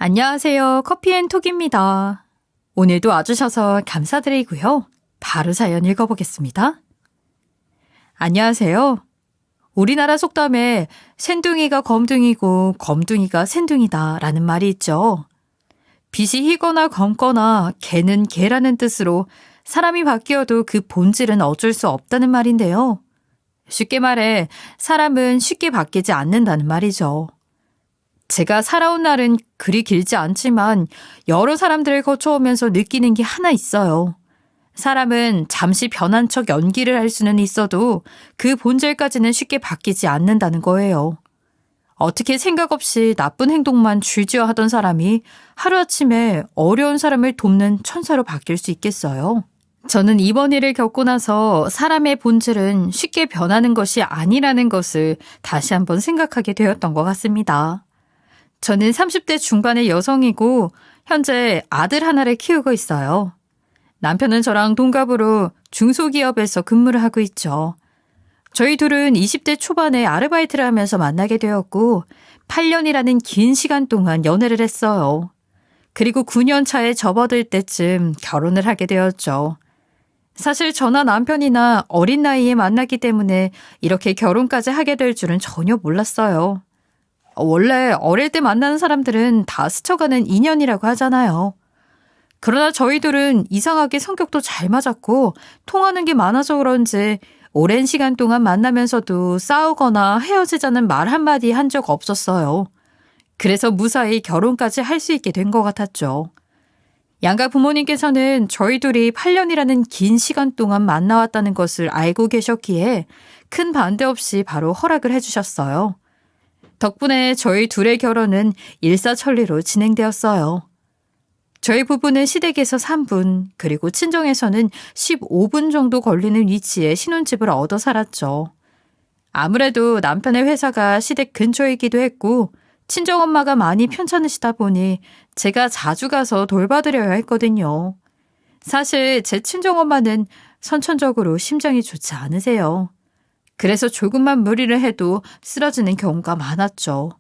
안녕하세요. 커피앤톡입니다. 오늘도 와주셔서 감사드리고요. 바로 사연 읽어보겠습니다. 안녕하세요. 우리나라 속담에 샌둥이가 검둥이고 검둥이가 샌둥이다 라는 말이 있죠. 빛이 희거나 검거나 개는 개라는 뜻으로 사람이 바뀌어도 그 본질은 어쩔 수 없다는 말인데요. 쉽게 말해 사람은 쉽게 바뀌지 않는다는 말이죠. 제가 살아온 날은 그리 길지 않지만 여러 사람들을 거쳐오면서 느끼는 게 하나 있어요. 사람은 잠시 변한 척 연기를 할 수는 있어도 그 본질까지는 쉽게 바뀌지 않는다는 거예요. 어떻게 생각 없이 나쁜 행동만 줄지어 하던 사람이 하루아침에 어려운 사람을 돕는 천사로 바뀔 수 있겠어요? 저는 이번 일을 겪고 나서 사람의 본질은 쉽게 변하는 것이 아니라는 것을 다시 한번 생각하게 되었던 것 같습니다. 저는 30대 중반의 여성이고 현재 아들 하나를 키우고 있어요. 남편은 저랑 동갑으로 중소기업에서 근무를 하고 있죠. 저희 둘은 20대 초반에 아르바이트를 하면서 만나게 되었고 8년이라는 긴 시간 동안 연애를 했어요. 그리고 9년 차에 접어들 때쯤 결혼을 하게 되었죠. 사실 저나 남편이나 어린 나이에 만났기 때문에 이렇게 결혼까지 하게 될 줄은 전혀 몰랐어요. 원래 어릴 때 만나는 사람들은 다 스쳐가는 인연이라고 하잖아요. 그러나 저희들은 이상하게 성격도 잘 맞았고 통하는 게 많아서 그런지 오랜 시간 동안 만나면서도 싸우거나 헤어지자는 말 한마디 한 적 없었어요. 그래서 무사히 결혼까지 할 수 있게 된 것 같았죠. 양가 부모님께서는 저희 둘이 8년이라는 긴 시간 동안 만나왔다는 것을 알고 계셨기에 큰 반대 없이 바로 허락을 해주셨어요. 덕분에 저희 둘의 결혼은 일사천리로 진행되었어요. 저희 부부는 시댁에서 3분, 그리고 친정에서는 15분 정도 걸리는 위치에 신혼집을 얻어 살았죠. 아무래도 남편의 회사가 시댁 근처이기도 했고 친정엄마가 많이 편찮으시다 보니 제가 자주 가서 돌봐드려야 했거든요. 사실 제 친정엄마는 선천적으로 심장이 좋지 않으세요. 그래서 조금만 무리를 해도 쓰러지는 경우가 많았죠.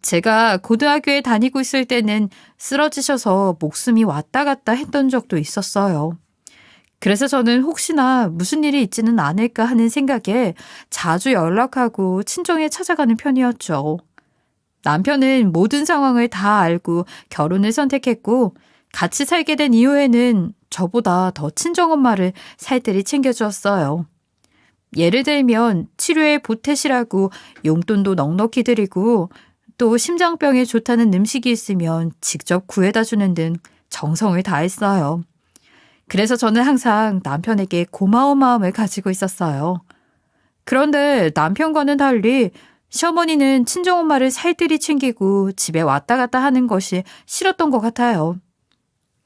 제가 고등학교에 다니고 있을 때는 쓰러지셔서 목숨이 왔다 갔다 했던 적도 있었어요. 그래서 저는 혹시나 무슨 일이 있지는 않을까 하는 생각에 자주 연락하고 친정에 찾아가는 편이었죠. 남편은 모든 상황을 다 알고 결혼을 선택했고 같이 살게 된 이후에는 저보다 더 친정엄마를 살뜰히 챙겨주었어요. 예를 들면 치료에 보태시라고 용돈도 넉넉히 드리고 또 심장병에 좋다는 음식이 있으면 직접 구해다 주는 등 정성을 다했어요. 그래서 저는 항상 남편에게 고마운 마음을 가지고 있었어요. 그런데 남편과는 달리 시어머니는 친정엄마를 살뜰히 챙기고 집에 왔다 갔다 하는 것이 싫었던 것 같아요.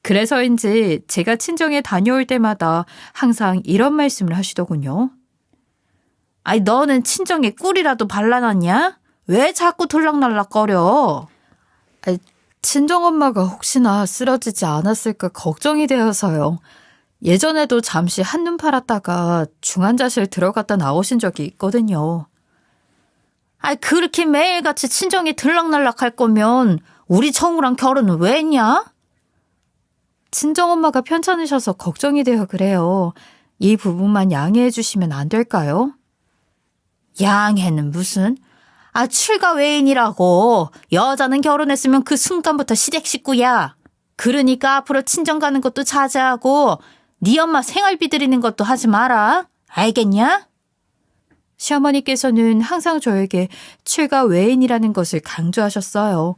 그래서인지 제가 친정에 다녀올 때마다 항상 이런 말씀을 하시더군요. 아이, 너는 친정에 꿀이라도 발라놨냐? 왜 자꾸 들락날락거려? 아이, 친정엄마가 혹시나 쓰러지지 않았을까 걱정이 되어서요. 예전에도 잠시 한눈 팔았다가 중환자실 들어갔다 나오신 적이 있거든요. 아이, 그렇게 매일같이 친정에 들락날락 할 거면 우리 청우랑 결혼은 왜 했냐? 친정엄마가 편찮으셔서 걱정이 되어 그래요. 이 부분만 양해해 주시면 안 될까요? 양해는 무슨? 출가 외인이라고. 여자는 결혼했으면 그 순간부터 시댁 식구야. 그러니까 앞으로 친정 가는 것도 자제하고 네 엄마 생활비 드리는 것도 하지 마라. 알겠냐? 시어머니께서는 항상 저에게 출가 외인이라는 것을 강조하셨어요.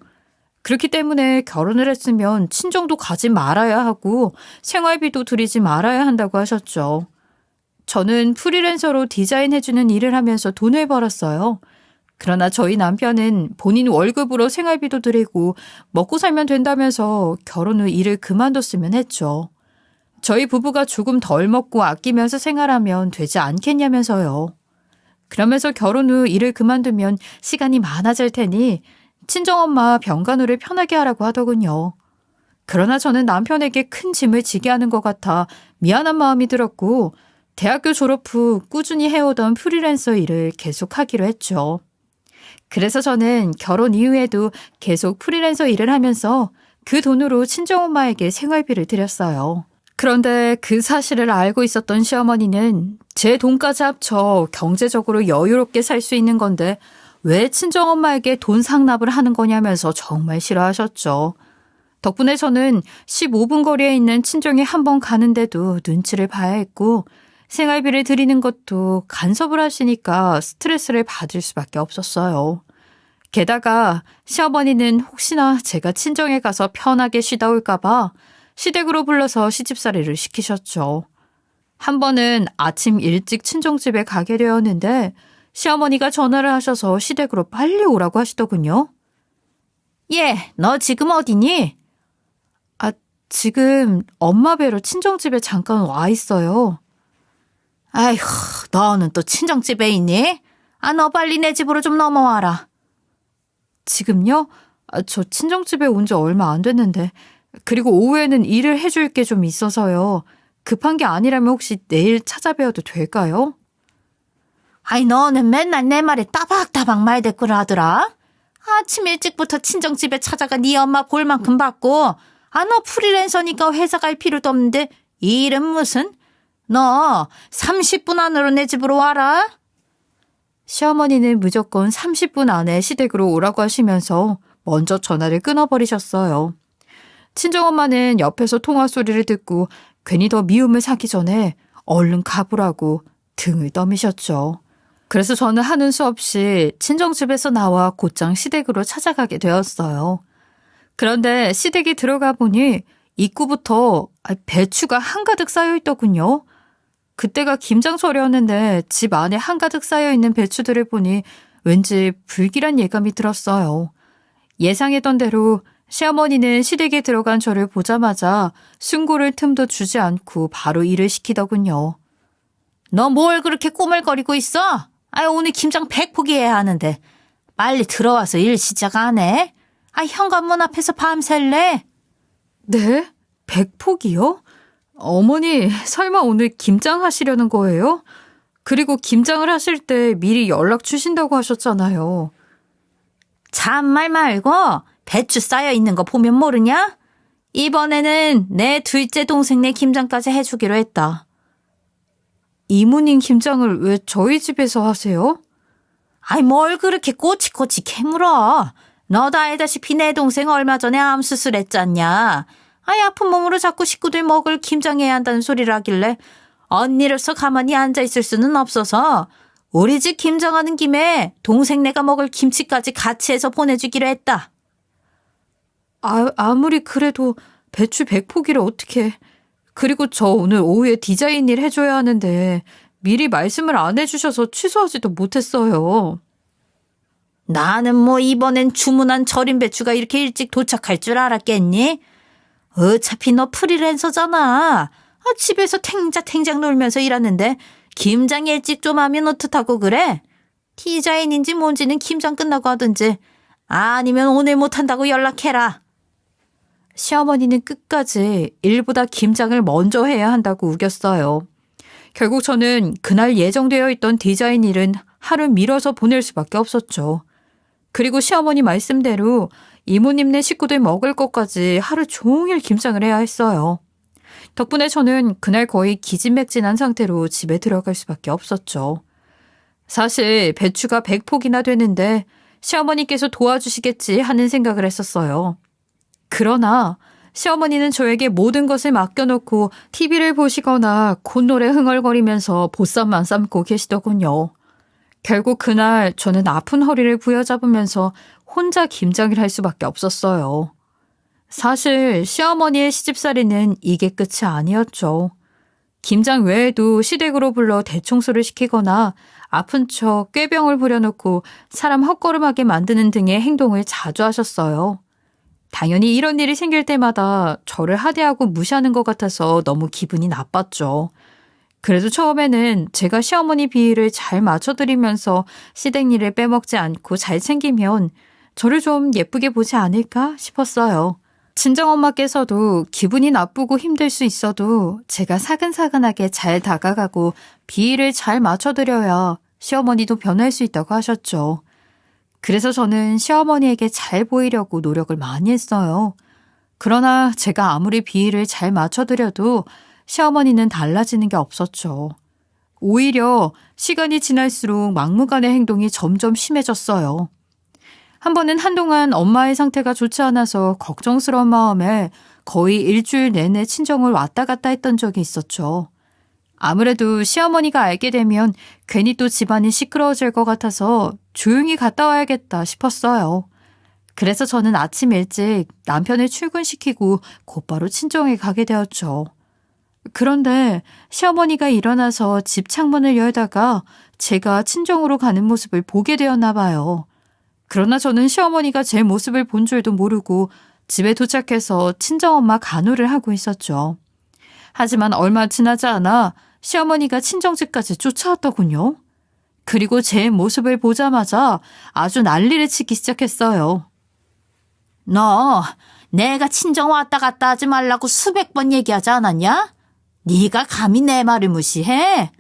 그렇기 때문에 결혼을 했으면 친정도 가지 말아야 하고 생활비도 드리지 말아야 한다고 하셨죠. 저는 프리랜서로 디자인해주는 일을 하면서 돈을 벌었어요. 그러나 저희 남편은 본인 월급으로 생활비도 드리고 먹고 살면 된다면서 결혼 후 일을 그만뒀으면 했죠. 저희 부부가 조금 덜 먹고 아끼면서 생활하면 되지 않겠냐면서요. 그러면서 결혼 후 일을 그만두면 시간이 많아질 테니 친정엄마 병간호를 편하게 하라고 하더군요. 그러나 저는 남편에게 큰 짐을 지게 하는 것 같아 미안한 마음이 들었고 대학교 졸업 후 꾸준히 해오던 프리랜서 일을 계속하기로 했죠. 그래서 저는 결혼 이후에도 계속 프리랜서 일을 하면서 그 돈으로 친정엄마에게 생활비를 드렸어요. 그런데 그 사실을 알고 있었던 시어머니는 제 돈까지 합쳐 경제적으로 여유롭게 살 수 있는 건데 왜 친정엄마에게 돈 상납을 하는 거냐면서 정말 싫어하셨죠. 덕분에 저는 15분 거리에 있는 친정에 한 번 가는데도 눈치를 봐야 했고 생활비를 드리는 것도 간섭을 하시니까 스트레스를 받을 수밖에 없었어요. 게다가 시어머니는 혹시나 제가 친정에 가서 편하게 쉬다 올까 봐 시댁으로 불러서 시집살이를 시키셨죠. 한 번은 아침 일찍 친정집에 가게 되었는데 시어머니가 전화를 하셔서 시댁으로 빨리 오라고 하시더군요. 예, 너 지금 어디니? 지금 엄마 뵈러 친정집에 잠깐 와 있어요. 아휴, 너는 또 친정집에 있니? 너 빨리 내 집으로 좀 넘어와라. 지금요? 저 친정집에 온 지 얼마 안 됐는데 그리고 오후에는 일을 해줄 게 좀 있어서요. 급한 게 아니라면 혹시 내일 찾아뵈어도 될까요? 너는 맨날 내 말에 따박따박 말대꾸를 하더라. 아침 일찍부터 친정집에 찾아가 네 엄마 볼 만큼 받고 너 프리랜서니까 회사 갈 필요도 없는데 이 일은 무슨? 너 30분 안으로 내 집으로 와라. 시어머니는 무조건 30분 안에 시댁으로 오라고 하시면서 먼저 전화를 끊어버리셨어요. 친정엄마는 옆에서 통화 소리를 듣고 괜히 더 미움을 사기 전에 얼른 가보라고 등을 떠미셨죠. 그래서 저는 하는 수 없이 친정집에서 나와 곧장 시댁으로 찾아가게 되었어요. 그런데 시댁에 들어가 보니 입구부터 배추가 한가득 쌓여 있더군요. 그때가 김장철이었는데 집 안에 한가득 쌓여있는 배추들을 보니 왠지 불길한 예감이 들었어요. 예상했던 대로 시어머니는 시댁에 들어간 저를 보자마자 숨고를 틈도 주지 않고 바로 일을 시키더군요. 너 뭘 그렇게 꼬물거리고 있어? 오늘 김장 100포기 해야 하는데 빨리 들어와서 일 시작 안 해? 현관문 앞에서 밤샐래? 네? 100포기요? 어머니, 설마 오늘 김장 하시려는 거예요? 그리고 김장을 하실 때 미리 연락 주신다고 하셨잖아요. 잔말 말고 배추 쌓여 있는 거 보면 모르냐? 이번에는 내 둘째 동생네 김장까지 해주기로 했다. 이모님 김장을 왜 저희 집에서 하세요? 뭘 그렇게 꼬치꼬치 캐물어. 너도 알다시피 내 동생 얼마 전에 암 수술했잖냐. 아픈 몸으로 자꾸 식구들 먹을 김장해야 한다는 소리를 하길래 언니로서 가만히 앉아있을 수는 없어서 우리 집 김장하는 김에 동생네가 먹을 김치까지 같이 해서 보내주기로 했다. 아무리 그래도 배추 100포기를 어떻게... 그리고 저 오늘 오후에 디자인 일 해줘야 하는데 미리 말씀을 안 해주셔서 취소하지도 못했어요. 나는 이번엔 주문한 절임 배추가 이렇게 일찍 도착할 줄 알았겠니? 어차피 너 프리랜서잖아. 집에서 탱자탱작 놀면서 일하는데 김장 일찍 좀 하면 어떡하고 그래? 디자인인지 뭔지는 김장 끝나고 하든지 아니면 오늘 못한다고 연락해라. 시어머니는 끝까지 일보다 김장을 먼저 해야 한다고 우겼어요. 결국 저는 그날 예정되어 있던 디자인 일은 하루 미뤄서 보낼 수밖에 없었죠. 그리고 시어머니 말씀대로 이모님네 식구들 먹을 것까지 하루 종일 김장을 해야 했어요. 덕분에 저는 그날 거의 기진맥진한 상태로 집에 들어갈 수밖에 없었죠. 사실 배추가 100포기나 되는데 시어머니께서 도와주시겠지 하는 생각을 했었어요. 그러나 시어머니는 저에게 모든 것을 맡겨놓고 TV를 보시거나 콧노래 흥얼거리면서 보쌈만 삶고 계시더군요. 결국 그날 저는 아픈 허리를 부여잡으면서 혼자 김장을 할 수밖에 없었어요. 사실 시어머니의 시집살이는 이게 끝이 아니었죠. 김장 외에도 시댁으로 불러 대청소를 시키거나 아픈 척 꾀병을 부려놓고 사람 헛걸음하게 만드는 등의 행동을 자주 하셨어요. 당연히 이런 일이 생길 때마다 저를 하대하고 무시하는 것 같아서 너무 기분이 나빴죠. 그래도 처음에는 제가 시어머니 비위를 잘 맞춰드리면서 시댁 일을 빼먹지 않고 잘 챙기면 저를 좀 예쁘게 보지 않을까 싶었어요. 친정엄마께서도 기분이 나쁘고 힘들 수 있어도 제가 사근사근하게 잘 다가가고 비위를 잘 맞춰드려야 시어머니도 변할 수 있다고 하셨죠. 그래서 저는 시어머니에게 잘 보이려고 노력을 많이 했어요. 그러나 제가 아무리 비위를 잘 맞춰드려도 시어머니는 달라지는 게 없었죠. 오히려 시간이 지날수록 막무가내 행동이 점점 심해졌어요. 한 번은 한동안 엄마의 상태가 좋지 않아서 걱정스러운 마음에 거의 일주일 내내 친정을 왔다 갔다 했던 적이 있었죠. 아무래도 시어머니가 알게 되면 괜히 또 집안이 시끄러워질 것 같아서 조용히 갔다 와야겠다 싶었어요. 그래서 저는 아침 일찍 남편을 출근시키고 곧바로 친정에 가게 되었죠. 그런데 시어머니가 일어나서 집 창문을 열다가 제가 친정으로 가는 모습을 보게 되었나 봐요. 그러나 저는 시어머니가 제 모습을 본 줄도 모르고 집에 도착해서 친정엄마 간호를 하고 있었죠. 하지만 얼마 지나지 않아 시어머니가 친정집까지 쫓아왔더군요. 그리고 제 모습을 보자마자 아주 난리를 치기 시작했어요. 너 내가 친정 왔다 갔다 하지 말라고 수백 번 얘기하지 않았냐? 네가 감히 내 말을 무시해?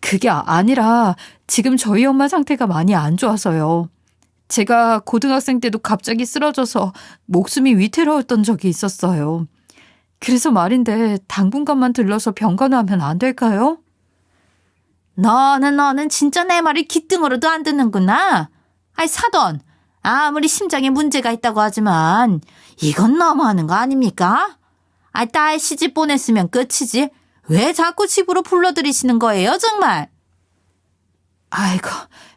그게 아니라 지금 저희 엄마 상태가 많이 안 좋아서요. 제가 고등학생 때도 갑자기 쓰러져서 목숨이 위태로웠던 적이 있었어요. 그래서 말인데 당분간만 들러서 병간호하면 안 될까요? 너는 진짜 내 말을 귓등으로도 안 듣는구나. 아이 사돈, 아무리 심장에 문제가 있다고 하지만 이건 너무하는 거 아닙니까? 딸 시집 보냈으면 끝이지. 왜 자꾸 집으로 불러들이시는 거예요, 정말? 아이고,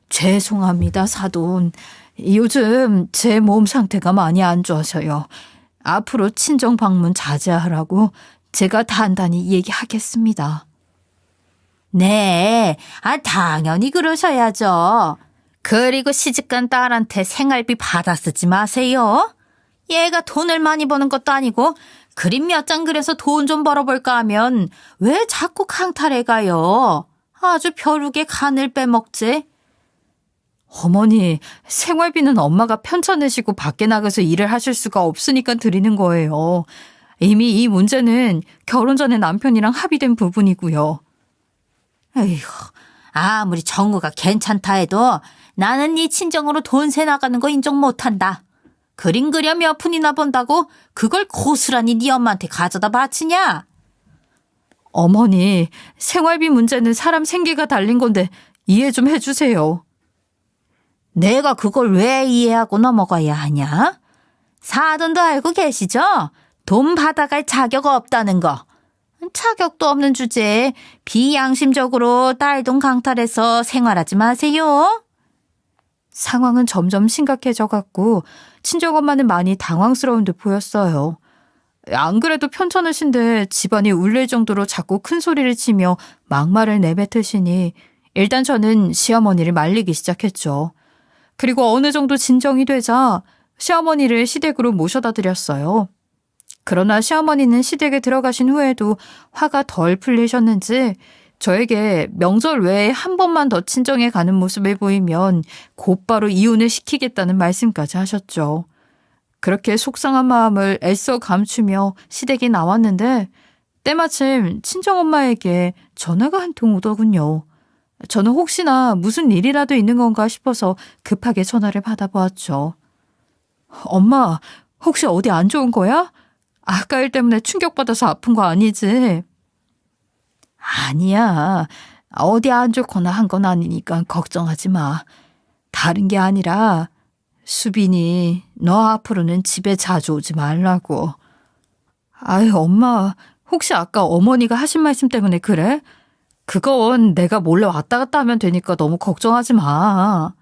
죄송합니다, 사돈. 요즘 제 몸 상태가 많이 안 좋아서요. 앞으로 친정 방문 자제하라고 제가 단단히 얘기하겠습니다. 네, 당연히 그러셔야죠. 그리고 시집간 딸한테 생활비 받아 쓰지 마세요. 얘가 돈을 많이 버는 것도 아니고 그림 몇 장 그려서 돈 좀 벌어볼까 하면 왜 자꾸 강탈해 가요? 아주 벼룩의 간을 빼먹지. 어머니, 생활비는 엄마가 편찮으시고 밖에 나가서 일을 하실 수가 없으니까 드리는 거예요. 이미 이 문제는 결혼 전에 남편이랑 합의된 부분이고요. 에이구, 아무리 정우가 괜찮다 해도 나는 네 친정으로 돈세 나가는 거 인정 못한다. 그림 그려 몇 푼이나 번다고 그걸 고스란히 네 엄마한테 가져다 바치냐? 어머니, 생활비 문제는 사람 생계가 달린 건데 이해 좀 해주세요. 내가 그걸 왜 이해하고 넘어가야 하냐? 사돈도 알고 계시죠? 돈 받아갈 자격 없다는 거. 자격도 없는 주제에 비양심적으로 딸 돈 강탈해서 생활하지 마세요. 상황은 점점 심각해져갔고 친정엄마는 많이 당황스러운 듯 보였어요. 안 그래도 편찮으신데 집안이 울릴 정도로 자꾸 큰 소리를 치며 막말을 내뱉으시니 일단 저는 시어머니를 말리기 시작했죠. 그리고 어느 정도 진정이 되자 시어머니를 시댁으로 모셔다 드렸어요. 그러나 시어머니는 시댁에 들어가신 후에도 화가 덜 풀리셨는지 저에게 명절 외에 한 번만 더 친정에 가는 모습을 보이면 곧바로 이혼을 시키겠다는 말씀까지 하셨죠. 그렇게 속상한 마음을 애써 감추며 시댁에 나왔는데 때마침 친정엄마에게 전화가 한 통 오더군요. 저는 혹시나 무슨 일이라도 있는 건가 싶어서 급하게 전화를 받아보았죠. 엄마, 혹시 어디 안 좋은 거야? 아까 일 때문에 충격받아서 아픈 거 아니지? 아니야. 어디 안 좋거나 한 건 아니니까 걱정하지 마. 다른 게 아니라 수빈이 너 앞으로는 집에 자주 오지 말라고. 아유, 엄마, 혹시 아까 어머니가 하신 말씀 때문에 그래? 그건 내가 몰래 왔다 갔다 하면 되니까 너무 걱정하지 마.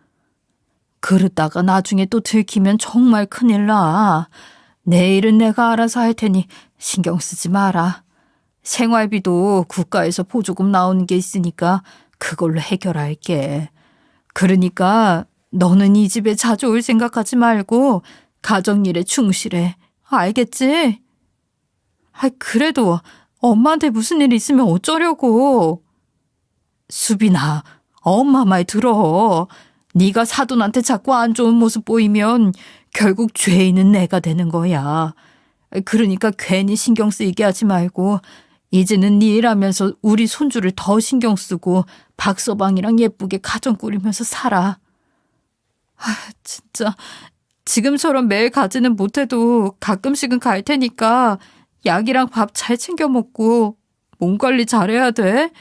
그러다가 나중에 또 들키면 정말 큰일 나. 내일은 내가 알아서 할 테니 신경 쓰지 마라. 생활비도 국가에서 보조금 나오는 게 있으니까 그걸로 해결할게. 그러니까 너는 이 집에 자주 올 생각하지 말고 가정일에 충실해. 알겠지? 그래도 엄마한테 무슨 일 있으면 어쩌려고. 수빈아, 엄마 말 들어. 네가 사돈한테 자꾸 안 좋은 모습 보이면 결국 죄인은 내가 되는 거야. 그러니까 괜히 신경 쓰이게 하지 말고 이제는 네 일하면서 우리 손주를 더 신경 쓰고 박서방이랑 예쁘게 가정 꾸리면서 살아. 진짜 지금처럼 매일 가지는 못해도 가끔씩은 갈 테니까 약이랑 밥 잘 챙겨 먹고 몸 관리 잘해야 돼.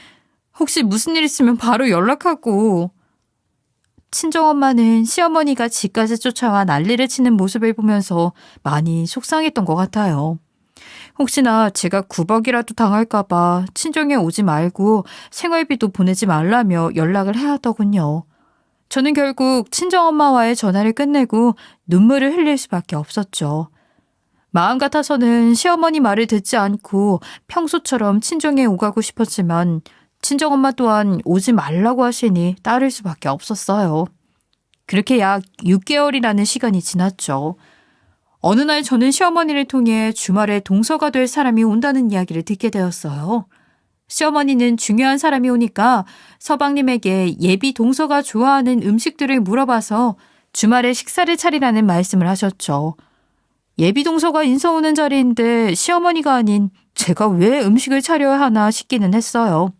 혹시 무슨 일 있으면 바로 연락하고. 친정엄마는 시어머니가 집까지 쫓아와 난리를 치는 모습을 보면서 많이 속상했던 것 같아요. 혹시나 제가 구박이라도 당할까봐 친정에 오지 말고 생활비도 보내지 말라며 연락을 해야 하더군요. 저는 결국 친정엄마와의 전화를 끝내고 눈물을 흘릴 수밖에 없었죠. 마음 같아서는 시어머니 말을 듣지 않고 평소처럼 친정에 오가고 싶었지만 친정엄마 또한 오지 말라고 하시니 따를 수밖에 없었어요. 그렇게 약 6개월이라는 시간이 지났죠. 어느 날 저는 시어머니를 통해 주말에 동서가 될 사람이 온다는 이야기를 듣게 되었어요. 시어머니는 중요한 사람이 오니까 서방님에게 예비 동서가 좋아하는 음식들을 물어봐서 주말에 식사를 차리라는 말씀을 하셨죠. 예비 동서가 인사 오는 자리인데 시어머니가 아닌 제가 왜 음식을 차려야 하나 싶기는 했어요.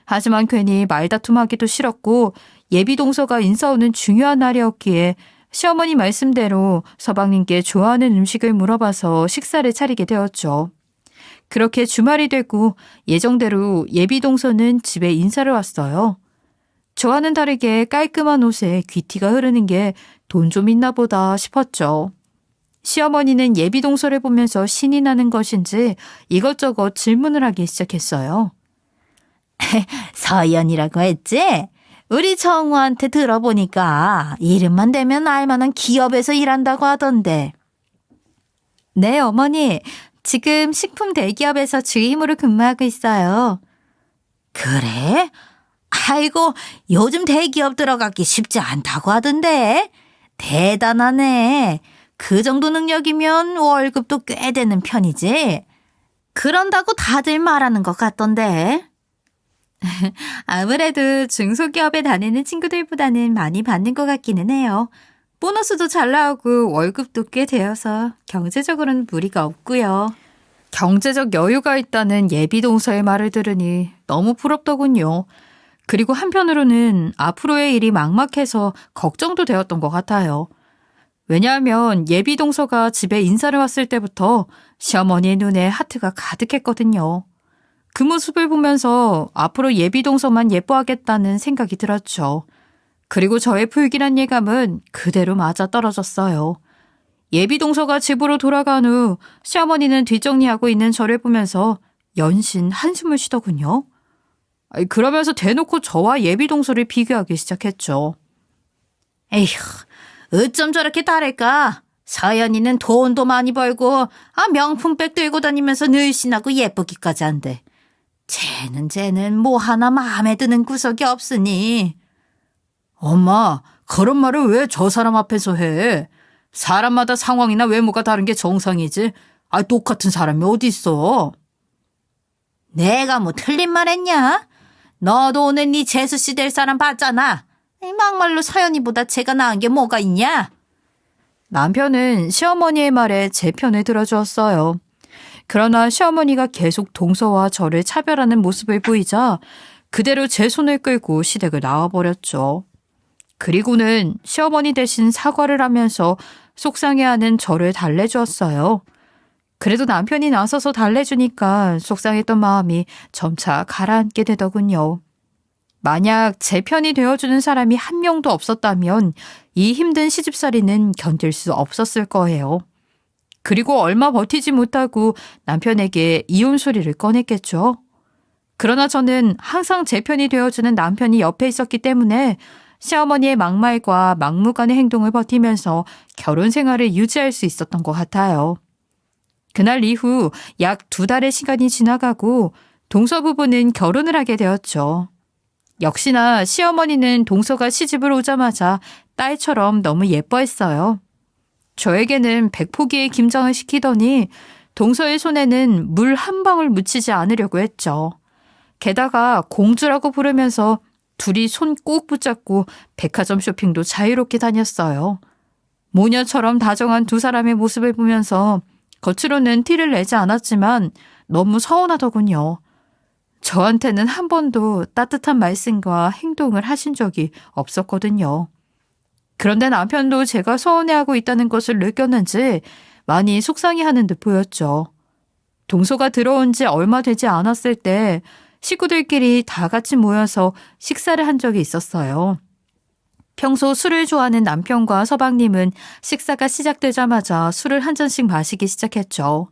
하지만 괜히 말다툼하기도 싫었고 예비 동서가 인사 오는 중요한 날이었기에 시어머니 말씀대로 서방님께 좋아하는 음식을 물어봐서 식사를 차리게 되었죠. 그렇게 주말이 되고 예정대로 예비 동서는 집에 인사를 왔어요. 저와는 다르게 깔끔한 옷에 귀티가 흐르는 게 돈 좀 있나 보다 싶었죠. 시어머니는 예비 동서를 보면서 신이 나는 것인지 이것저것 질문을 하기 시작했어요. 서연이라고 했지? 우리 정우한테 들어보니까 이름만 대면 알만한 기업에서 일한다고 하던데. 네, 어머니. 지금 식품 대기업에서 주임으로 근무하고 있어요. 그래? 아이고, 요즘 대기업 들어가기 쉽지 않다고 하던데. 대단하네. 그 정도 능력이면 월급도 꽤 되는 편이지. 그런다고 다들 말하는 것 같던데. 아무래도 중소기업에 다니는 친구들보다는 많이 받는 것 같기는 해요. 보너스도 잘 나오고 월급도 꽤 되어서 경제적으로는 무리가 없고요. 경제적 여유가 있다는 예비동서의 말을 들으니 너무 부럽더군요. 그리고 한편으로는 앞으로의 일이 막막해서 걱정도 되었던 것 같아요. 왜냐하면 예비동서가 집에 인사를 왔을 때부터 시어머니의 눈에 하트가 가득했거든요. 그 모습을 보면서 앞으로 예비동서만 예뻐하겠다는 생각이 들었죠. 그리고 저의 불길한 예감은 그대로 맞아떨어졌어요. 예비동서가 집으로 돌아간 후 시어머니는 뒷정리하고 있는 저를 보면서 연신 한숨을 쉬더군요. 그러면서 대놓고 저와 예비동서를 비교하기 시작했죠. 에휴, 어쩜 저렇게 다를까? 서연이는 돈도 많이 벌고 명품백 들고 다니면서 늘씬하고 예쁘기까지 한데 쟤는 뭐 하나 마음에 드는 구석이 없으니. 엄마, 그런 말을 왜 저 사람 앞에서 해? 사람마다 상황이나 외모가 다른 게 정상이지. 똑같은 사람이 어디 있어? 내가 뭐 틀린 말 했냐? 너도 오늘 네 재수 씨 될 사람 봤잖아. 막말로 서연이보다 쟤가 나은 게 뭐가 있냐? 남편은 시어머니의 말에 제 편을 들어주었어요. 그러나 시어머니가 계속 동서와 저를 차별하는 모습을 보이자 그대로 제 손을 끌고 시댁을 나와버렸죠. 그리고는 시어머니 대신 사과를 하면서 속상해하는 저를 달래주었어요. 그래도 남편이 나서서 달래주니까 속상했던 마음이 점차 가라앉게 되더군요. 만약 제 편이 되어주는 사람이 한 명도 없었다면 이 힘든 시집살이는 견딜 수 없었을 거예요. 그리고 얼마 버티지 못하고 남편에게 이혼 소리를 꺼냈겠죠. 그러나 저는 항상 제 편이 되어주는 남편이 옆에 있었기 때문에 시어머니의 막말과 막무가내 행동을 버티면서 결혼 생활을 유지할 수 있었던 것 같아요. 그날 이후 약 2달의 시간이 지나가고 동서 부부는 결혼을 하게 되었죠. 역시나 시어머니는 동서가 시집을 오자마자 딸처럼 너무 예뻐했어요. 저에게는 백포기에 김장을 시키더니 동서의 손에는 물 한 방울 묻히지 않으려고 했죠. 게다가 공주라고 부르면서 둘이 손 꼭 붙잡고 백화점 쇼핑도 자유롭게 다녔어요. 모녀처럼 다정한 두 사람의 모습을 보면서 겉으로는 티를 내지 않았지만 너무 서운하더군요. 저한테는 한 번도 따뜻한 말씀과 행동을 하신 적이 없었거든요. 그런데 남편도 제가 서운해하고 있다는 것을 느꼈는지 많이 속상해하는 듯 보였죠. 동서가 들어온 지 얼마 되지 않았을 때 식구들끼리 다 같이 모여서 식사를 한 적이 있었어요. 평소 술을 좋아하는 남편과 서방님은 식사가 시작되자마자 술을 한 잔씩 마시기 시작했죠.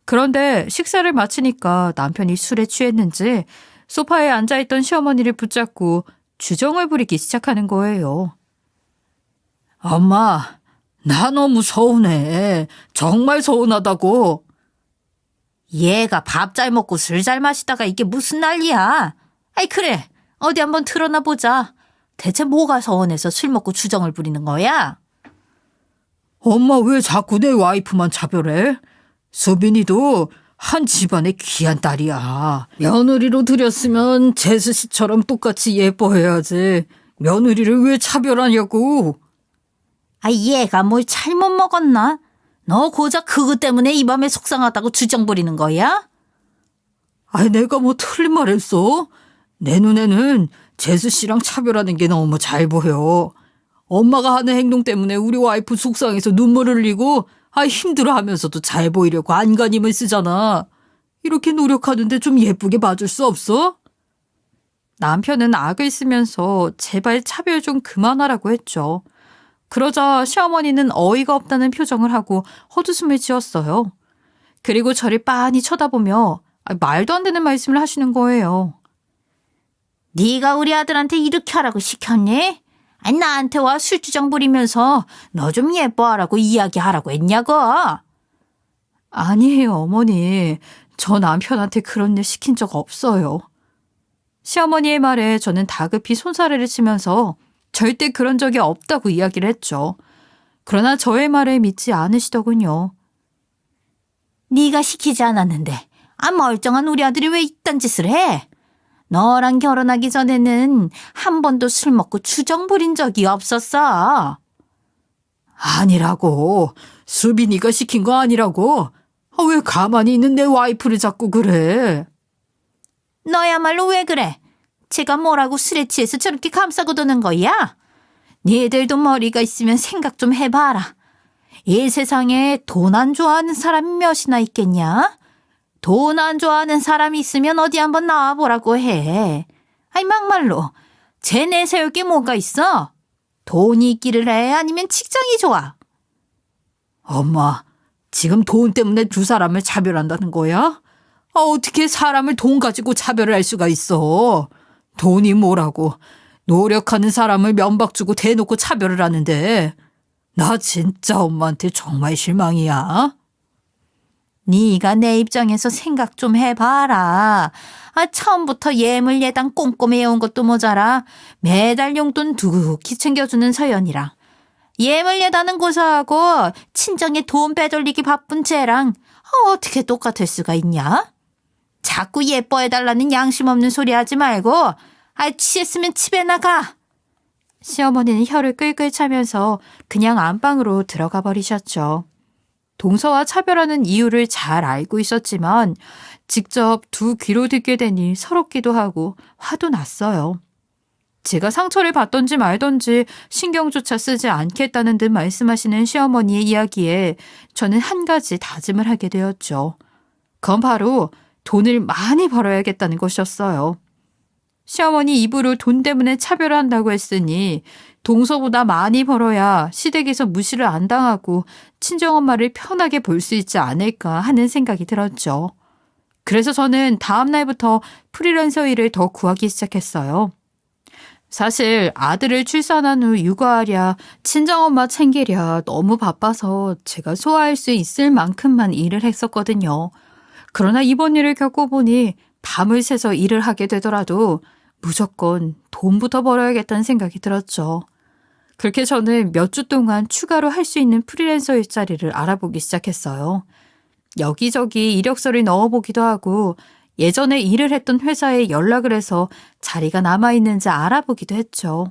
그런데 식사를 마치니까 남편이 술에 취했는지 소파에 앉아있던 시어머니를 붙잡고 주정을 부리기 시작하는 거예요. 엄마, 나 너무 서운해. 정말 서운하다고. 얘가 밥 잘 먹고 술 잘 마시다가 이게 무슨 난리야. 아이 그래, 어디 한번 틀어나 보자. 대체 뭐가 서운해서 술 먹고 주정을 부리는 거야? 엄마 왜 자꾸 내 와이프만 차별해? 수빈이도 한 집안의 귀한 딸이야. 며느리로 들였으면 재수 씨처럼 똑같이 예뻐해야지. 며느리를 왜 차별하냐고. 아, 얘가 뭘 잘못 먹었나? 너 고작 그것 때문에 이 밤에 속상하다고 주정 부리는 거야? 아니, 내가 뭐 틀린 말 했어? 내 눈에는 재수 씨랑 차별하는 게 너무 잘 보여. 엄마가 하는 행동 때문에 우리 와이프 속상해서 눈물 흘리고 힘들어하면서도 잘 보이려고 안간힘을 쓰잖아. 이렇게 노력하는데 좀 예쁘게 봐줄 수 없어? 남편은 악을 쓰면서 제발 차별 좀 그만하라고 했죠. 그러자 시어머니는 어이가 없다는 표정을 하고 헛웃음을 지었어요. 그리고 저를 빤히 쳐다보며 말도 안 되는 말씀을 하시는 거예요. 네가 우리 아들한테 이렇게 하라고 시켰니? 나한테 와 술주정 부리면서 너 좀 예뻐하라고 이야기하라고 했냐고. 아니에요, 어머니. 저 남편한테 그런 일 시킨 적 없어요. 시어머니의 말에 저는 다급히 손사래를 치면서 절대 그런 적이 없다고 이야기를 했죠. 그러나 저의 말에 믿지 않으시더군요. 네가 시키지 않았는데 멀쩡한 우리 아들이 왜 이딴 짓을 해? 너랑 결혼하기 전에는 한 번도 술 먹고 주정 부린 적이 없었어. 아니라고. 수빈이가 시킨 거 아니라고. 왜 가만히 있는 내 와이프를 자꾸 그래? 너야말로 왜 그래? 제가 뭐라고 술에 취해서 저렇게 감싸고 도는 거야? 니들도 머리가 있으면 생각 좀 해봐라. 이 세상에 돈 안 좋아하는 사람이 몇이나 있겠냐? 돈 안 좋아하는 사람이 있으면 어디 한번 나와보라고 해. 막말로 쟤 내세울 게 뭐가 있어? 돈이 있기를 해? 아니면 직장이 좋아? 엄마, 지금 돈 때문에 두 사람을 차별한다는 거야? 어떻게 사람을 돈 가지고 차별을 할 수가 있어? 돈이 뭐라고. 노력하는 사람을 면박 주고 대놓고 차별을 하는데 나 진짜 엄마한테 정말 실망이야. 네가 내 입장에서 생각 좀 해봐라. 처음부터 예물 예당 꼼꼼히 해온 것도 모자라 매달 용돈 두둑히 챙겨주는 서연이랑 예물 예단은 고사하고 친정에 돈 빼돌리기 바쁜 쟤랑 어떻게 똑같을 수가 있냐? 자꾸 예뻐해달라는 양심 없는 소리 하지 말고 취했으면 집에 나가. 시어머니는 혀를 끌끌 차면서 그냥 안방으로 들어가 버리셨죠. 동서와 차별하는 이유를 잘 알고 있었지만 직접 두 귀로 듣게 되니 서럽기도 하고 화도 났어요. 제가 상처를 받던지 말던지 신경조차 쓰지 않겠다는 듯 말씀하시는 시어머니의 이야기에 저는 한 가지 다짐을 하게 되었죠. 그건 바로 돈을 많이 벌어야겠다는 것이었어요. 시어머니 입으로 돈 때문에 차별을 한다고 했으니 동서보다 많이 벌어야 시댁에서 무시를 안 당하고 친정엄마를 편하게 볼 수 있지 않을까 하는 생각이 들었죠. 그래서 저는 다음 날부터 프리랜서 일을 더 구하기 시작했어요. 사실 아들을 출산한 후 육아하랴 친정엄마 챙기랴 너무 바빠서 제가 소화할 수 있을 만큼만 일을 했었거든요. 그러나 이번 일을 겪어보니 밤을 새서 일을 하게 되더라도 무조건 돈부터 벌어야겠다는 생각이 들었죠. 그렇게 저는 몇 주 동안 추가로 할 수 있는 프리랜서 일자리를 알아보기 시작했어요. 여기저기 이력서를 넣어보기도 하고 예전에 일을 했던 회사에 연락을 해서 자리가 남아있는지 알아보기도 했죠.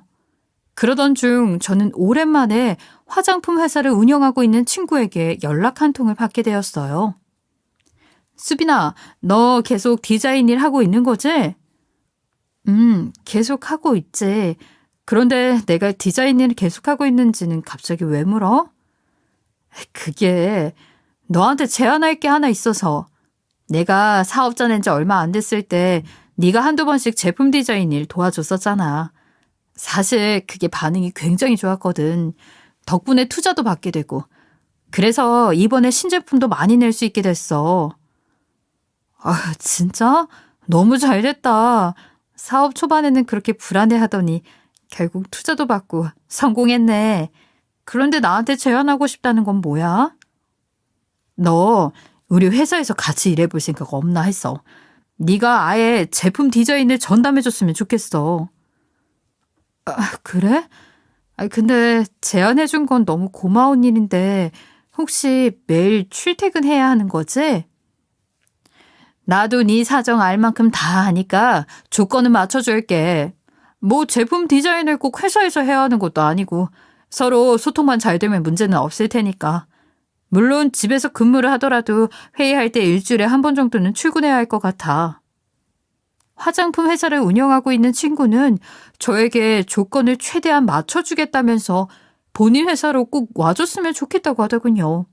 그러던 중 저는 오랜만에 화장품 회사를 운영하고 있는 친구에게 연락 한 통을 받게 되었어요. 수빈아, 너 계속 디자인 일 하고 있는 거지? 계속 하고 있지. 그런데 내가 디자인 일을 계속하고 있는지는 갑자기 왜 물어? 그게 너한테 제안할 게 하나 있어서. 내가 사업자 낸 지 얼마 안 됐을 때 네가 한두 번씩 제품 디자인 일 도와줬었잖아. 사실 그게 반응이 굉장히 좋았거든. 덕분에 투자도 받게 되고. 그래서 이번에 신제품도 많이 낼 수 있게 됐어. 아, 진짜? 너무 잘 됐다. 사업 초반에는 그렇게 불안해하더니 결국 투자도 받고 성공했네. 그런데 나한테 제안하고 싶다는 건 뭐야? 너 우리 회사에서 같이 일해볼 생각 없나 했어. 네가 아예 제품 디자인을 전담해줬으면 좋겠어. 아, 그래? 근데 제안해준 건 너무 고마운 일인데 혹시 매일 출퇴근해야 하는 거지? 나도 네 사정 알 만큼 다 아니까 조건은 맞춰줄게. 뭐 제품 디자인을 꼭 회사에서 해야 하는 것도 아니고 서로 소통만 잘 되면 문제는 없을 테니까. 물론 집에서 근무를 하더라도 회의할 때 일주일에 한 번 정도는 출근해야 할 것 같아. 화장품 회사를 운영하고 있는 친구는 저에게 조건을 최대한 맞춰주겠다면서 본인 회사로 꼭 와줬으면 좋겠다고 하더군요.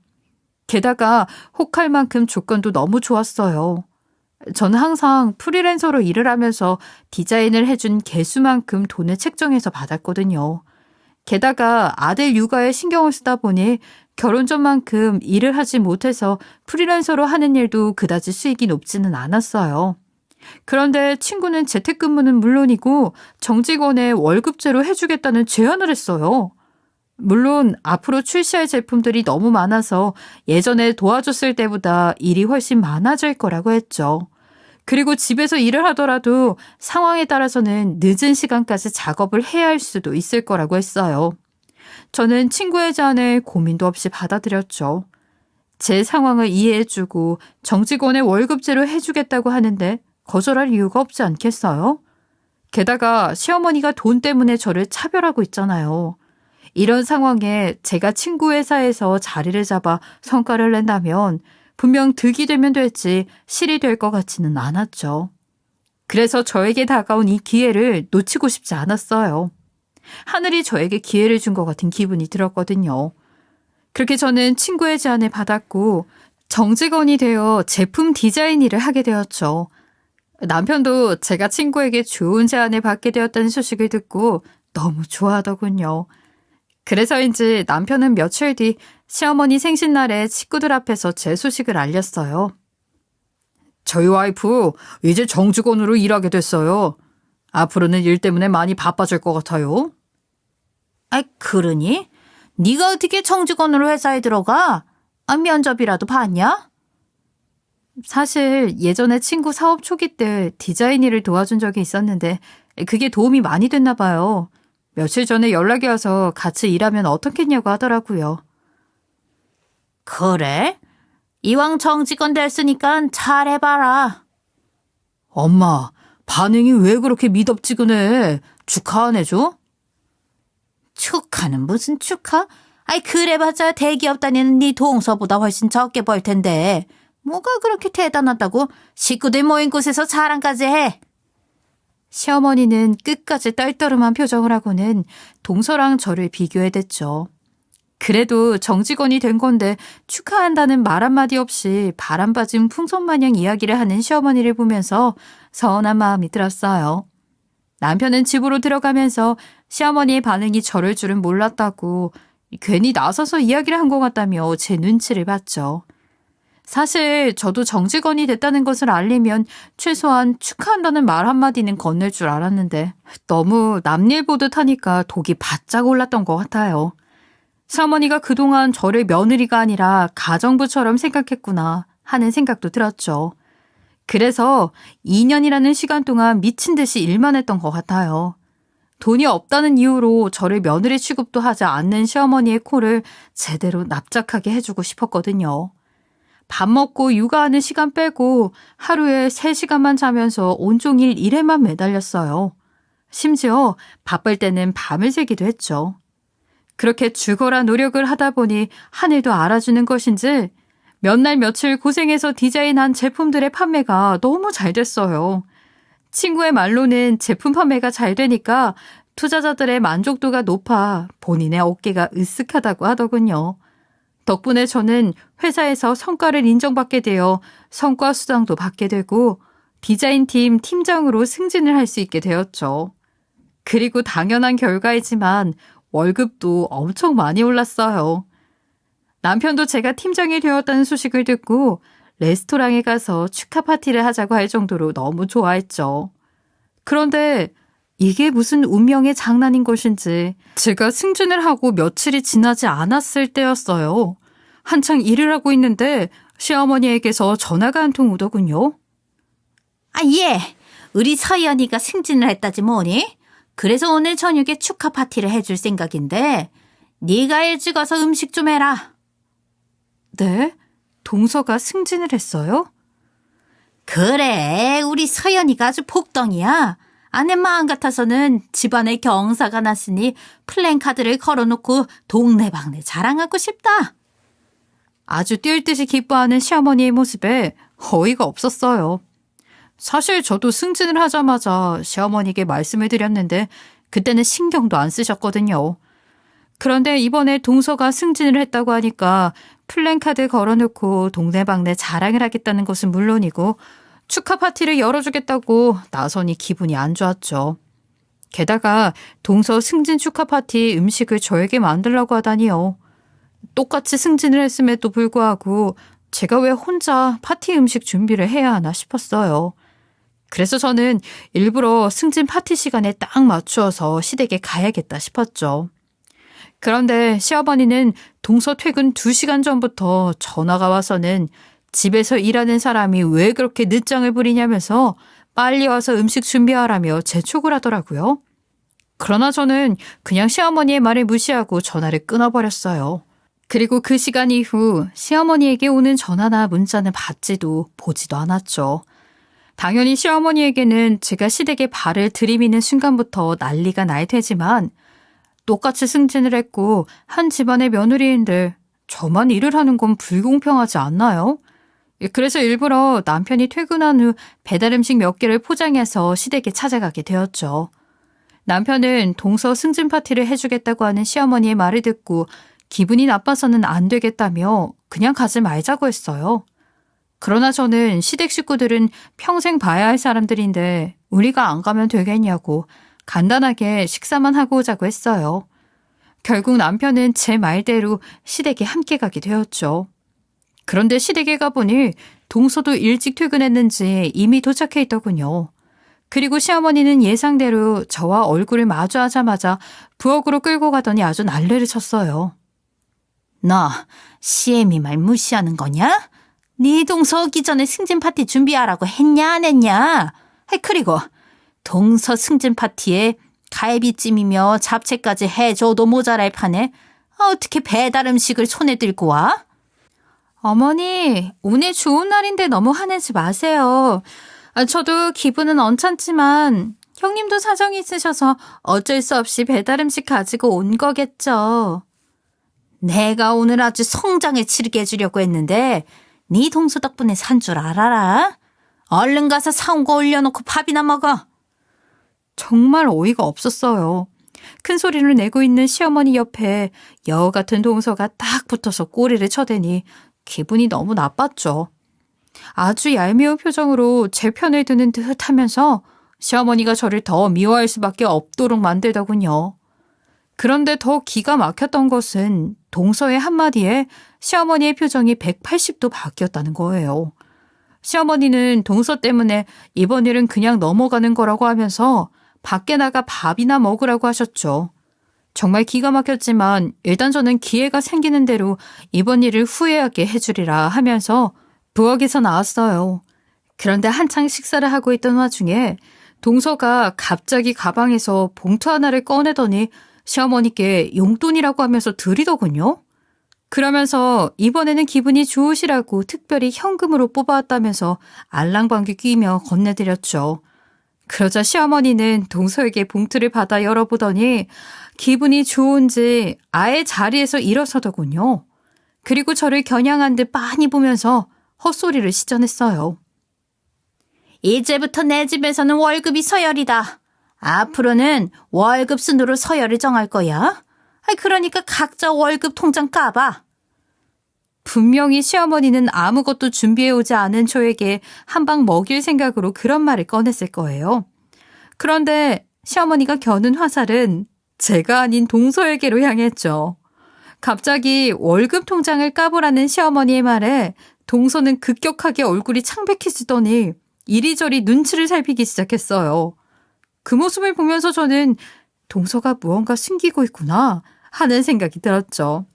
게다가 혹할 만큼 조건도 너무 좋았어요. 저는 항상 프리랜서로 일을 하면서 디자인을 해준 개수만큼 돈을 책정해서 받았거든요. 게다가 아들 육아에 신경을 쓰다 보니 결혼 전만큼 일을 하지 못해서 프리랜서로 하는 일도 그다지 수익이 높지는 않았어요. 그런데 친구는 재택근무는 물론이고 정직원의 월급제로 해주겠다는 제안을 했어요. 물론 앞으로 출시할 제품들이 너무 많아서 예전에 도와줬을 때보다 일이 훨씬 많아질 거라고 했죠. 그리고 집에서 일을 하더라도 상황에 따라서는 늦은 시간까지 작업을 해야 할 수도 있을 거라고 했어요. 저는 친구의 제안을 고민도 없이 받아들였죠. 제 상황을 이해해주고 정직원의 월급제로 해주겠다고 하는데 거절할 이유가 없지 않겠어요? 게다가 시어머니가 돈 때문에 저를 차별하고 있잖아요. 이런 상황에 제가 친구 회사에서 자리를 잡아 성과를 낸다면 분명 득이 되면 될지 실이 될 것 같지는 않았죠. 그래서 저에게 다가온 이 기회를 놓치고 싶지 않았어요. 하늘이 저에게 기회를 준 것 같은 기분이 들었거든요. 그렇게 저는 친구의 제안을 받았고 정직원이 되어 제품 디자인 일을 하게 되었죠. 남편도 제가 친구에게 좋은 제안을 받게 되었다는 소식을 듣고 너무 좋아하더군요. 그래서인지 남편은 며칠 뒤 시어머니 생신날에 친구들 앞에서 제 소식을 알렸어요. 저희 와이프 이제 정직원으로 일하게 됐어요. 앞으로는 일 때문에 많이 바빠질 것 같아요. 그러니? 네가 어떻게 정직원으로 회사에 들어가? 면접이라도 봤냐? 사실 예전에 친구 사업 초기 때 디자인 일을 도와준 적이 있었는데 그게 도움이 많이 됐나 봐요. 며칠 전에 연락이 와서 같이 일하면 어떻겠냐고 하더라고요. 그래? 이왕 정직원 됐으니까 잘해봐라. 엄마, 반응이 왜 그렇게 미덥지근해? 축하 안 해줘? 축하는 무슨 축하? 그래봤자 대기업 다니는 네 동서보다 훨씬 적게 벌 텐데 뭐가 그렇게 대단하다고 식구들 모인 곳에서 자랑까지 해. 시어머니는 끝까지 떨떠름한 표정을 하고는 동서랑 저를 비교해댔죠. 그래도 정직원이 된 건데 축하한다는 말 한마디 없이 바람빠진 풍선마냥 이야기를 하는 시어머니를 보면서 서운한 마음이 들었어요. 남편은 집으로 들어가면서 시어머니의 반응이 저럴 줄은 몰랐다고 괜히 나서서 이야기를 한 것 같다며 제 눈치를 봤죠. 사실 저도 정직원이 됐다는 것을 알리면 최소한 축하한다는 말 한마디는 건넬 줄 알았는데 너무 남일 보듯 하니까 독이 바짝 올랐던 것 같아요. 시어머니가 그동안 저를 며느리가 아니라 가정부처럼 생각했구나 하는 생각도 들었죠. 그래서 2년이라는 시간 동안 미친 듯이 일만 했던 것 같아요. 돈이 없다는 이유로 저를 며느리 취급도 하지 않는 시어머니의 코를 제대로 납작하게 해주고 싶었거든요. 밥 먹고 육아하는 시간 빼고 하루에 3시간만 자면서 온종일 일에만 매달렸어요. 심지어 바쁠 때는 밤을 새기도 했죠. 그렇게 죽어라 노력을 하다 보니 하늘도 알아주는 것인지 몇 날 며칠 고생해서 디자인한 제품들의 판매가 너무 잘 됐어요. 친구의 말로는 제품 판매가 잘 되니까 투자자들의 만족도가 높아 본인의 어깨가 으쓱하다고 하더군요. 덕분에 저는 회사에서 성과를 인정받게 되어 성과 수당도 받게 되고 디자인팀 팀장으로 승진을 할 수 있게 되었죠. 그리고 당연한 결과이지만 월급도 엄청 많이 올랐어요. 남편도 제가 팀장이 되었다는 소식을 듣고 레스토랑에 가서 축하 파티를 하자고 할 정도로 너무 좋아했죠. 그런데 이게 무슨 운명의 장난인 것인지 제가 승진을 하고 며칠이 지나지 않았을 때였어요. 한창 일을 하고 있는데 시어머니에게서 전화가 한 통 오더군요. 예. 우리 서연이가 승진을 했다지 뭐니? 그래서 오늘 저녁에 축하 파티를 해줄 생각인데 네가 일찍 와서 음식 좀 해라. 네? 동서가 승진을 했어요? 그래, 우리 서연이가 아주 복덩이야. 아내 마음 같아서는 집안에 경사가 났으니 플랜카드를 걸어놓고 동네방네 자랑하고 싶다. 아주 뛸 듯이 기뻐하는 시어머니의 모습에 어이가 없었어요. 사실 저도 승진을 하자마자 시어머니에게 말씀을 드렸는데 그때는 신경도 안 쓰셨거든요. 그런데 이번에 동서가 승진을 했다고 하니까 플랜카드 걸어놓고 동네방네 자랑을 하겠다는 것은 물론이고 축하 파티를 열어주겠다고 나서니 기분이 안 좋았죠. 게다가 동서 승진 축하 파티 음식을 저에게 만들라고 하다니요. 똑같이 승진을 했음에도 불구하고 제가 왜 혼자 파티 음식 준비를 해야 하나 싶었어요. 그래서 저는 일부러 승진 파티 시간에 딱 맞추어서 시댁에 가야겠다 싶었죠. 그런데 시어머니는 동서 퇴근 2시간 전부터 전화가 와서는 집에서 일하는 사람이 왜 그렇게 늦장을 부리냐면서 빨리 와서 음식 준비하라며 재촉을 하더라고요. 그러나 저는 그냥 시어머니의 말을 무시하고 전화를 끊어버렸어요. 그리고 그 시간 이후 시어머니에게 오는 전화나 문자는 받지도 보지도 않았죠. 당연히 시어머니에게는 제가 시댁에 발을 들이미는 순간부터 난리가 날 테지만 똑같이 승진을 했고 한 집안의 며느리인데 저만 일을 하는 건 불공평하지 않나요? 그래서 일부러 남편이 퇴근한 후 배달 음식 몇 개를 포장해서 시댁에 찾아가게 되었죠. 남편은 동서 승진 파티를 해주겠다고 하는 시어머니의 말을 듣고 기분이 나빠서는 안 되겠다며 그냥 가지 말자고 했어요. 그러나 저는 시댁 식구들은 평생 봐야 할 사람들인데 우리가 안 가면 되겠냐고 간단하게 식사만 하고 오자고 했어요. 결국 남편은 제 말대로 시댁에 함께 가게 되었죠. 그런데 시댁에 가보니 동서도 일찍 퇴근했는지 이미 도착해 있더군요. 그리고 시어머니는 예상대로 저와 얼굴을 마주하자마자 부엌으로 끌고 가더니 아주 난리를 쳤어요. 너 시애미 말 무시하는 거냐? 네 동서 오기 전에 승진 파티 준비하라고 했냐 안 했냐? 그리고 동서 승진 파티에 갈비찜이며 잡채까지 해줘도 모자랄 판에 어떻게 배달 음식을 손에 들고 와? 어머니, 오늘 좋은 날인데 너무 화내지 마세요. 저도 기분은 언짢지만 형님도 사정이 있으셔서 어쩔 수 없이 배달 음식 가지고 온 거겠죠. 내가 오늘 아주 성장을 치르게 해주려고 했는데 네 동서 덕분에 산 줄 알아라. 얼른 가서 사온 거 올려놓고 밥이나 먹어. 정말 어이가 없었어요. 큰 소리를 내고 있는 시어머니 옆에 여우 같은 동서가 딱 붙어서 꼬리를 쳐대니 기분이 너무 나빴죠. 아주 얄미운 표정으로 제 편을 드는 듯 하면서 시어머니가 저를 더 미워할 수밖에 없도록 만들더군요. 그런데 더 기가 막혔던 것은 동서의 한마디에 시어머니의 표정이 180도 바뀌었다는 거예요. 시어머니는 동서 때문에 이번 일은 그냥 넘어가는 거라고 하면서 밖에 나가 밥이나 먹으라고 하셨죠. 정말 기가 막혔지만 일단 저는 기회가 생기는 대로 이번 일을 후회하게 해주리라 하면서 부엌에서 나왔어요. 그런데 한창 식사를 하고 있던 와중에 동서가 갑자기 가방에서 봉투 하나를 꺼내더니 시어머니께 용돈이라고 하면서 드리더군요. 그러면서 이번에는 기분이 좋으시라고 특별히 현금으로 뽑아왔다면서 알랑방귀 끼며 건네드렸죠. 그러자 시어머니는 동서에게 봉투를 받아 열어보더니 기분이 좋은지 아예 자리에서 일어서더군요. 그리고 저를 겨냥한 듯 빤히 보면서 헛소리를 시전했어요. 이제부터 내 집에서는 월급이 서열이다. 앞으로는 월급 순으로 서열을 정할 거야. 그러니까 각자 월급 통장 까봐. 분명히 시어머니는 아무것도 준비해오지 않은 저에게 한 방 먹일 생각으로 그런 말을 꺼냈을 거예요. 그런데 시어머니가 겨눈 화살은 제가 아닌 동서에게로 향했죠. 갑자기 월급 통장을 까보라는 시어머니의 말에 동서는 급격하게 얼굴이 창백해지더니 이리저리 눈치를 살피기 시작했어요. 그 모습을 보면서 저는 동서가 무언가 숨기고 있구나 하는 생각이 들었죠.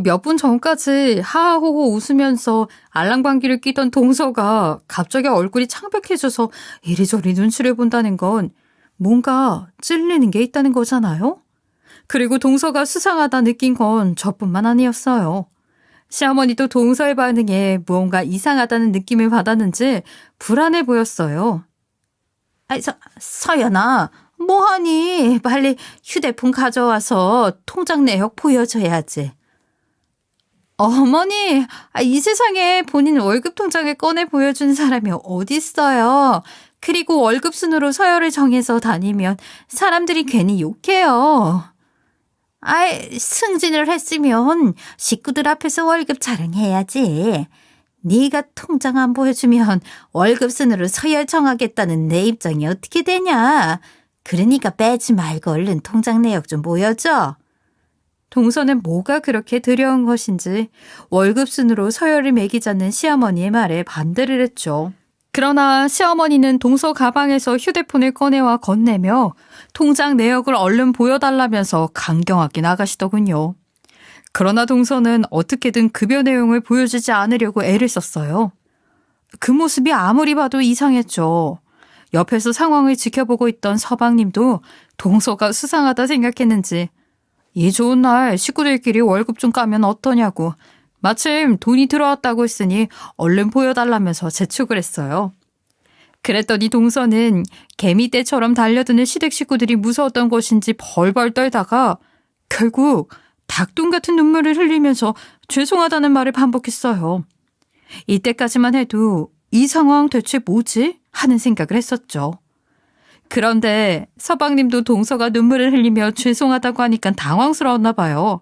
몇 분 전까지 하하호호 웃으면서 알랑방귀를 끼던 동서가 갑자기 얼굴이 창백해져서 이리저리 눈치를 본다는 건 뭔가 찔리는 게 있다는 거잖아요? 그리고 동서가 수상하다 느낀 건 저뿐만 아니었어요. 시어머니도 동서의 반응에 무언가 이상하다는 느낌을 받았는지 불안해 보였어요. 서연아, 뭐하니? 빨리 휴대폰 가져와서 통장 내역 보여줘야지. 어머니, 이 세상에 본인 월급 통장을 꺼내 보여주는 사람이 어딨어요. 그리고 월급 순으로 서열을 정해서 다니면 사람들이 괜히 욕해요. 승진을 했으면 식구들 앞에서 월급 자랑해야지. 네가 통장 안 보여주면 월급 순으로 서열 정하겠다는 내 입장이 어떻게 되냐. 그러니까 빼지 말고 얼른 통장 내역 좀 보여줘. 동서는 뭐가 그렇게 두려운 것인지 월급 순으로 서열을 매기자는 시어머니의 말에 반대를 했죠. 그러나 시어머니는 동서 가방에서 휴대폰을 꺼내와 건네며 통장 내역을 얼른 보여달라면서 강경하게 나가시더군요. 그러나 동서는 어떻게든 급여 내용을 보여주지 않으려고 애를 썼어요. 그 모습이 아무리 봐도 이상했죠. 옆에서 상황을 지켜보고 있던 서방님도 동서가 수상하다 생각했는지 이 좋은 날 식구들끼리 월급 좀 까면 어떠냐고 마침 돈이 들어왔다고 했으니 얼른 보여달라면서 재촉을 했어요. 그랬더니 동서는 개미떼처럼 달려드는 시댁 식구들이 무서웠던 것인지 벌벌 떨다가 결국 닭똥 같은 눈물을 흘리면서 죄송하다는 말을 반복했어요. 이때까지만 해도 이 상황 대체 뭐지? 하는 생각을 했었죠. 그런데 서방님도 동서가 눈물을 흘리며 죄송하다고 하니까 당황스러웠나 봐요.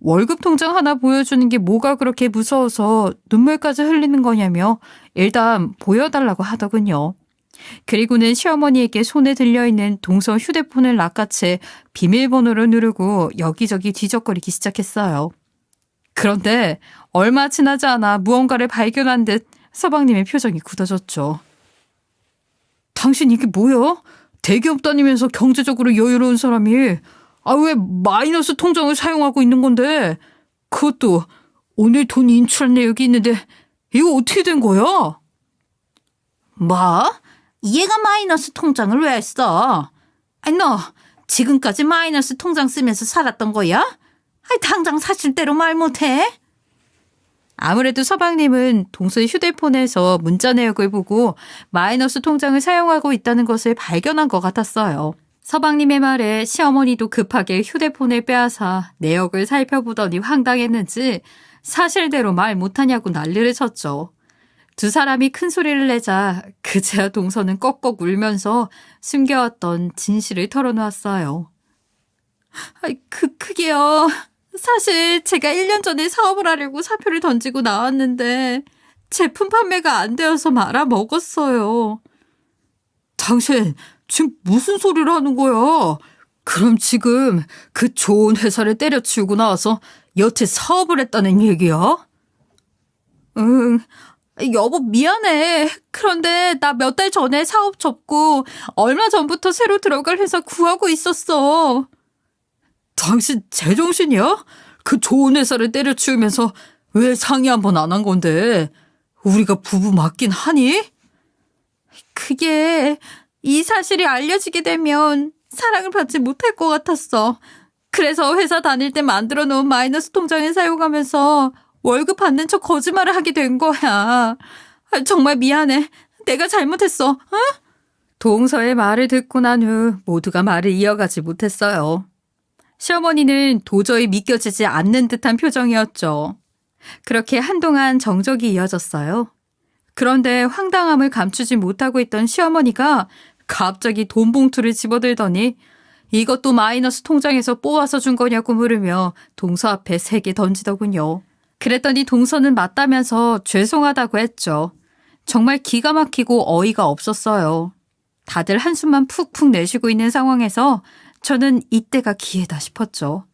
월급 통장 하나 보여주는 게 뭐가 그렇게 무서워서 눈물까지 흘리는 거냐며 일단 보여달라고 하더군요. 그리고는 시어머니에게 손에 들려있는 동서 휴대폰을 낚아채 비밀번호를 누르고 여기저기 뒤적거리기 시작했어요. 그런데 얼마 지나지 않아 무언가를 발견한 듯 서방님의 표정이 굳어졌죠. 당신 이게 뭐야? 대기업 다니면서 경제적으로 여유로운 사람이 왜 마이너스 통장을 사용하고 있는 건데 그것도 오늘 돈 인출한 내역이 있는데 이거 어떻게 된 거야? 뭐? 얘가 마이너스 통장을 왜 써? 너 지금까지 마이너스 통장 쓰면서 살았던 거야? 당장 사실대로 말 못해? 아무래도 서방님은 동서의 휴대폰에서 문자 내역을 보고 마이너스 통장을 사용하고 있다는 것을 발견한 것 같았어요. 서방님의 말에 시어머니도 급하게 휴대폰을 빼앗아 내역을 살펴보더니 황당했는지 사실대로 말 못하냐고 난리를 쳤죠. 두 사람이 큰 소리를 내자 그제야 동서는 꺽꺽 울면서 숨겨왔던 진실을 털어놓았어요. 그게요. 사실 제가 1년 전에 사업을 하려고 사표를 던지고 나왔는데 제품 판매가 안 되어서 말아먹었어요. 당신 지금 무슨 소리를 하는 거야? 그럼 지금 그 좋은 회사를 때려치우고 나와서 여태 사업을 했다는 얘기야? 응. 여보 미안해. 그런데 나 몇 달 전에 사업 접고 얼마 전부터 새로 들어갈 회사 구하고 있었어. 당신 제정신이야? 그 좋은 회사를 때려치우면서 왜 상의 한 번 안 한 건데? 우리가 부부 맞긴 하니? 그게 이 사실이 알려지게 되면 사랑을 받지 못할 것 같았어. 그래서 회사 다닐 때 만들어 놓은 마이너스 통장을 사용하면서 월급 받는 척 거짓말을 하게 된 거야. 정말 미안해. 내가 잘못했어. 어? 동서의 말을 듣고 난 후 모두가 말을 이어가지 못했어요. 시어머니는 도저히 믿겨지지 않는 듯한 표정이었죠. 그렇게 한동안 정적이 이어졌어요. 그런데 황당함을 감추지 못하고 있던 시어머니가 갑자기 돈 봉투를 집어들더니 이것도 마이너스 통장에서 뽑아서 준 거냐고 물으며 동서 앞에 3개 던지더군요. 그랬더니 동서는 맞다면서 죄송하다고 했죠. 정말 기가 막히고 어이가 없었어요. 다들 한숨만 푹푹 내쉬고 있는 상황에서 저는 이때가 기회다 싶었죠.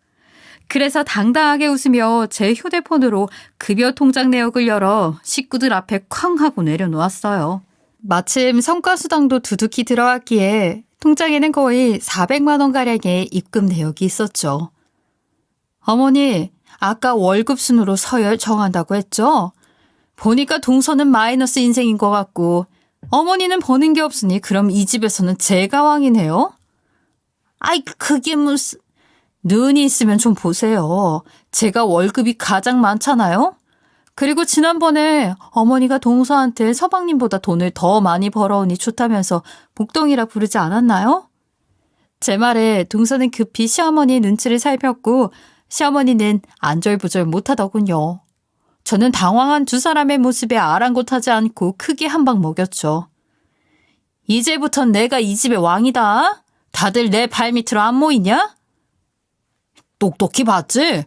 그래서 당당하게 웃으며 제 휴대폰으로 급여 통장 내역을 열어 식구들 앞에 쾅 하고 내려놓았어요. 마침 성과수당도 두둑히 들어왔기에 통장에는 거의 400만 원가량의 입금 내역이 있었죠. 어머니, 아까 월급 순으로 서열 정한다고 했죠? 보니까 동서는 마이너스 인생인 것 같고 어머니는 버는 게 없으니 그럼 이 집에서는 제가 왕이네요? 아이, 그게 무슨... 눈이 있으면 좀 보세요. 제가 월급이 가장 많잖아요? 그리고 지난번에 어머니가 동서한테 서방님보다 돈을 더 많이 벌어오니 좋다면서 복덩이라 부르지 않았나요? 제 말에 동서는 급히 시어머니의 눈치를 살폈고 시어머니는 안절부절 못하더군요. 저는 당황한 두 사람의 모습에 아랑곳하지 않고 크게 한 방 먹였죠. 이제부턴 내가 이 집의 왕이다. 다들 내 발밑으로 안 모이냐? 똑똑히 봤지?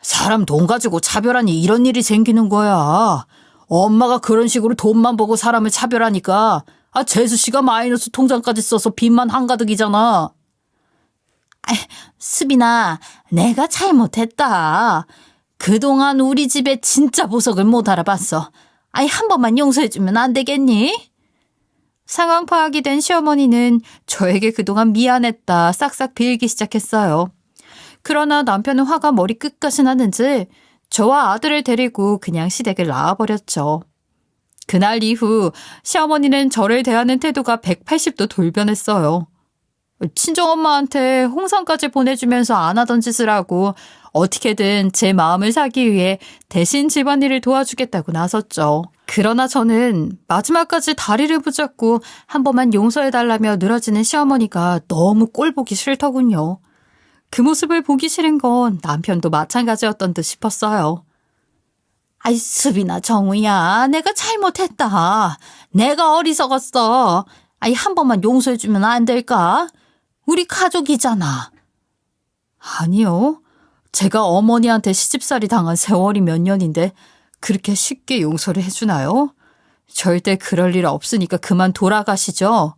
사람 돈 가지고 차별하니 이런 일이 생기는 거야. 엄마가 그런 식으로 돈만 보고 사람을 차별하니까 재수 씨가 마이너스 통장까지 써서 빚만 한가득이잖아. 수빈아, 내가 잘못했다. 그동안 우리 집에 진짜 보석을 못 알아봤어. 한 번만 용서해주면 안 되겠니? 상황 파악이 된 시어머니는 저에게 그동안 미안했다 싹싹 빌기 시작했어요. 그러나 남편은 화가 머리 끝까지 났는지 저와 아들을 데리고 그냥 시댁을 나와버렸죠. 그날 이후 시어머니는 저를 대하는 태도가 180도 돌변했어요. 친정엄마한테 홍삼까지 보내주면서 안 하던 짓을 하고 어떻게든 제 마음을 사기 위해 대신 집안일을 도와주겠다고 나섰죠. 그러나 저는 마지막까지 다리를 붙잡고 한 번만 용서해달라며 늘어지는 시어머니가 너무 꼴보기 싫더군요. 그 모습을 보기 싫은 건 남편도 마찬가지였던 듯 싶었어요. 수빈아, 정우야, 내가 잘못했다. 내가 어리석었어. 한 번만 용서해주면 안 될까? 우리 가족이잖아. 아니요. 제가 어머니한테 시집살이 당한 세월이 몇 년인데 그렇게 쉽게 용서를 해주나요? 절대 그럴 일 없으니까 그만 돌아가시죠.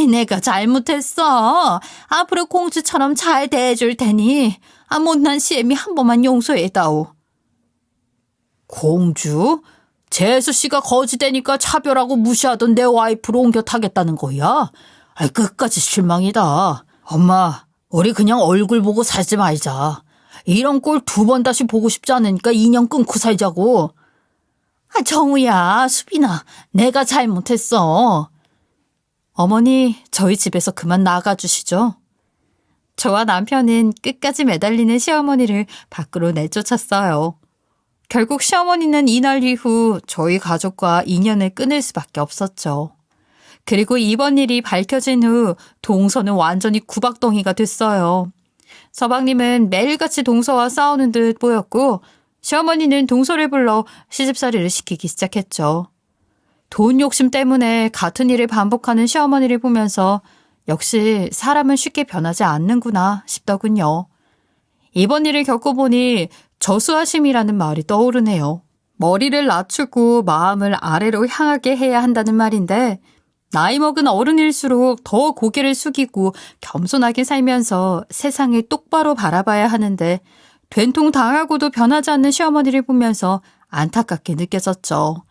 내가 잘못했어. 앞으로 공주처럼 잘 대해줄 테니 못난 시애미 한 번만 용서해다오. 공주? 재수 씨가 거지되니까 차별하고 무시하던 내 와이프로 옮겨 타겠다는 거야? 끝까지 실망이다. 엄마, 우리 그냥 얼굴 보고 살지 말자. 이런 꼴 2번 다시 보고 싶지 않으니까 인연 끊고 살자고. 정우야, 수빈아, 내가 잘못했어. 어머니, 저희 집에서 그만 나가주시죠. 저와 남편은 끝까지 매달리는 시어머니를 밖으로 내쫓았어요. 결국 시어머니는 이날 이후 저희 가족과 인연을 끊을 수밖에 없었죠. 그리고 이번 일이 밝혀진 후 동서는 완전히 구박덩이가 됐어요. 서방님은 매일같이 동서와 싸우는 듯 보였고 시어머니는 동서를 불러 시집살이를 시키기 시작했죠. 돈 욕심 때문에 같은 일을 반복하는 시어머니를 보면서 역시 사람은 쉽게 변하지 않는구나 싶더군요. 이번 일을 겪어보니 저수하심이라는 말이 떠오르네요. 머리를 낮추고 마음을 아래로 향하게 해야 한다는 말인데 나이 먹은 어른일수록 더 고개를 숙이고 겸손하게 살면서 세상을 똑바로 바라봐야 하는데 된통 당하고도 변하지 않는 시어머니를 보면서 안타깝게 느껴졌죠.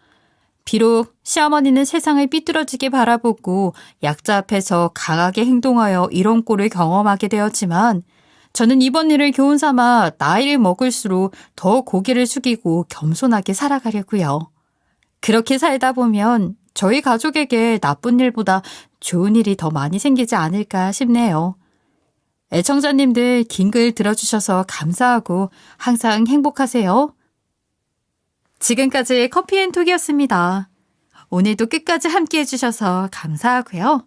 비록 시어머니는 세상을 삐뚤어지게 바라보고 약자 앞에서 강하게 행동하여 이런 꼴을 경험하게 되었지만 저는 이번 일을 교훈 삼아 나이를 먹을수록 더 고개를 숙이고 겸손하게 살아가려고요. 그렇게 살다 보면 저희 가족에게 나쁜 일보다 좋은 일이 더 많이 생기지 않을까 싶네요. 애청자님들 긴 글 들어주셔서 감사하고 항상 행복하세요. 지금까지 커피앤톡이었습니다. 오늘도 끝까지 함께 해주셔서 감사하고요.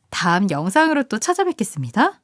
다음 영상으로 또 찾아뵙겠습니다.